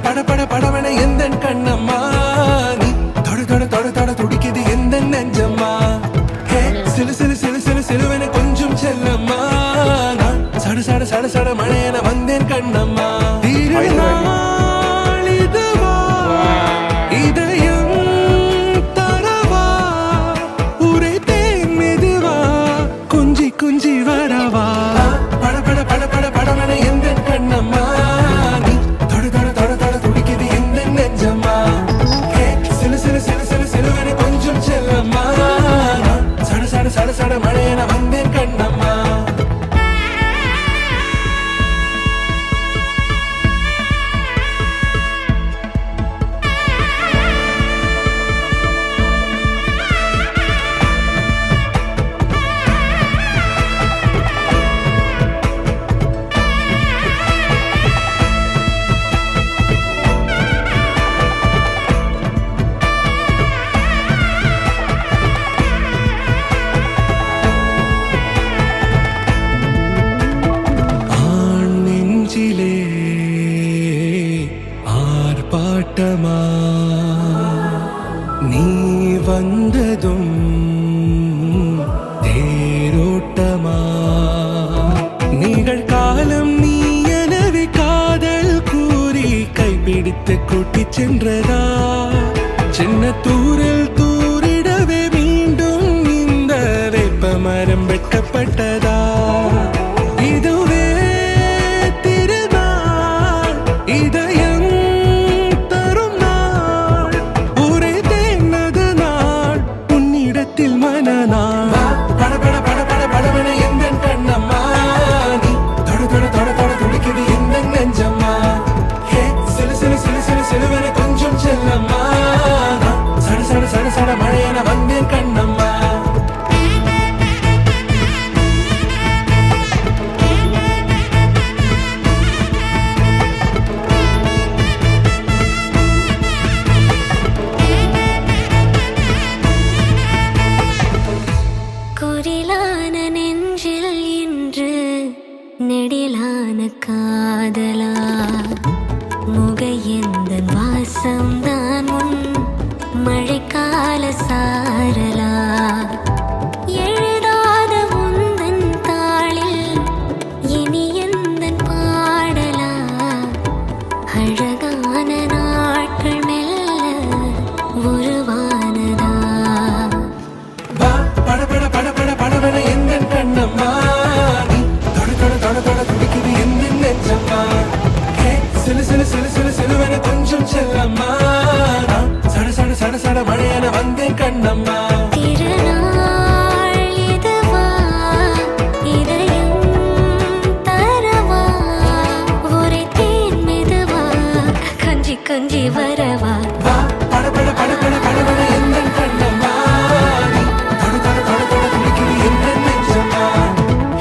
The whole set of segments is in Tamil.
பட பட படவன எந்தன் கண்ணம்மா நீ தொட தொட தொட தொட துடிக்குது எந்தன் நெஞ்சம்மா ஹே சிலு சிலு சிலு சிலு சிலுவன கொஞ்சம் செல்லம்மா நான் சட சட சட சட மழையன வந்தேன் கண்ணம்மா திருநாள் இதுவா இதயம் தரவா உரைத்தேன் மெதுவா குஞ்சி குஞ்சி வரவா பட பட பட பட படவன எந்தன் கண்ணம்மா நீ தொட தொட தொட தொட துடிக்குது எந்தன் நெஞ்சம்மா ஹே சிலு சிலு சிலு சிலு சிலுவன கொஞ்சம் செல்லம்மா நான் சட சட சட சட மழையன வந்தேன் கண்ணம்மா ஆர்ப்பாட்டமா நீ வந்ததும் தேரோட்டமா நிகழ்காலம் நீ எனவே காதல் கூறி கைப்பிடித்து கூட்டிச் சென்றதா சின்ன தூரல் தூரிடவே மீண்டும் இந்த வேப்ப மரம் வெட்கப்பட்டதா இதுவே திருநாள் இதயம் தரும் நாள் உரைத்தேனது நாள் உன்னிடத்தில் மனநாள் பட பட பட பட படவன எந்தன் கண்ணம்மா நீ தொட தொட தொட தொட துடிக்குது எந்தன் நெஞ்சம்மா ஹே சிலு சிலு சிலு சிலு சிலுவன கொஞ்சம் செல்லம்மா நான் சட சட சட சட மழையன வந்தேன் கண்ணம்மா குரிலான நெஞ்சில் இன்று நெடிலான காதலா முகையெந்தன் வாசம்தான் உன் மழைக்கால சாரலா எழுதாத உந்தன் தாளில் இனி எந்தன் பாடலா அழகான நாட்கள் மெல்ல உருவானதா பட பட பட பட படவன எந்தன் கண்ணம்மா நீ தொட தொட தொட தொட துடிக்குது எந்தன் நெஞ்சம்மா ஹே சிலு சிலு சிலு சிலு சிலுவன கொஞ்சம் செல்லம்மா நான் சட சட சட சட மழையன வந்தேன் கண்ணம்மா திருநாள் இதுவா இதயம் தரவா உரைத்தேன் மெதுவா கஞ்சி கஞ்சி வரவா பட பட பட பட படவன எந்தன் கண்ணம்மா நீ தொட தொட தொட தொட துடிக்குது எந்தன் நெஞ்சம்மா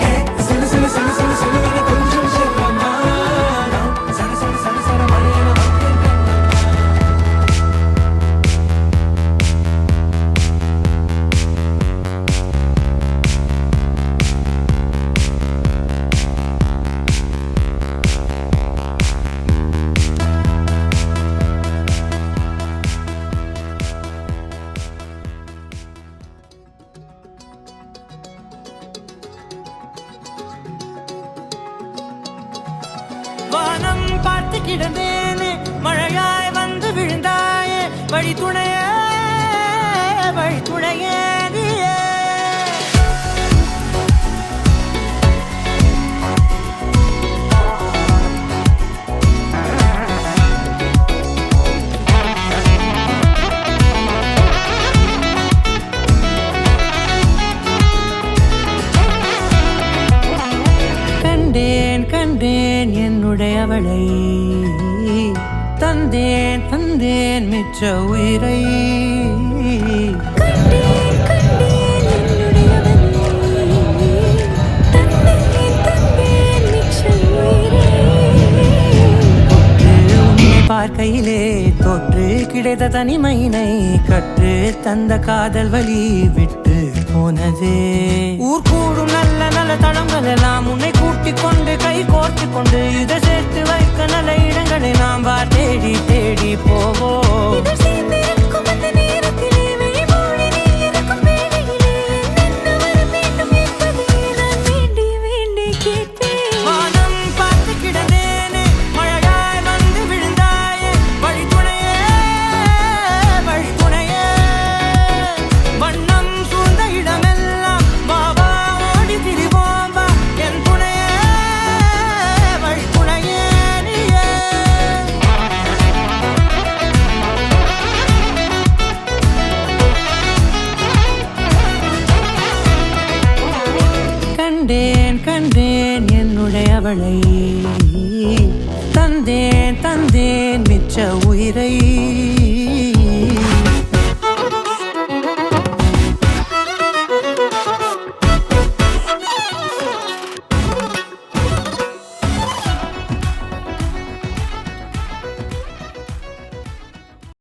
ஹே சிலு சிலு சிலு சிலு சிலுவன கொஞ்சம் செல்லம்மா நான் சட சட சட சட மழையன வந்தேன் வானம் பார்த்து கிடந்தேனே மழையாய் வந்து விழுந்தாயே வழி துணையே நீயே கண்டேன் கண்டேன் என்னுடையவளை தந்தேன் தந்தேன் மிச்ச உயிரை கண்டேன் கண்டேன் என்னுடையவனை தந்தேன் தந்தேன் மிச்சம் உயிரே உன்னை பார்க்கையிலே தோற்று கிடைத்த தனிமையினை கற்று தந்த காதல் வழி விட்டு போனதே ஊர் கூடும் நல்ல நல்ல தளங்கள் எல்லாம் உன்னை கூட்டிக் கொண்டு கை கோர்த்து கொண்டு இதை சேர்த்து வைக்க நல்ல இடங்களை நாம் தேடி கண்டேன் கண்டேன் என்னுடையவளை தந்தேன் தந்தேன் மிச்ச உயிரை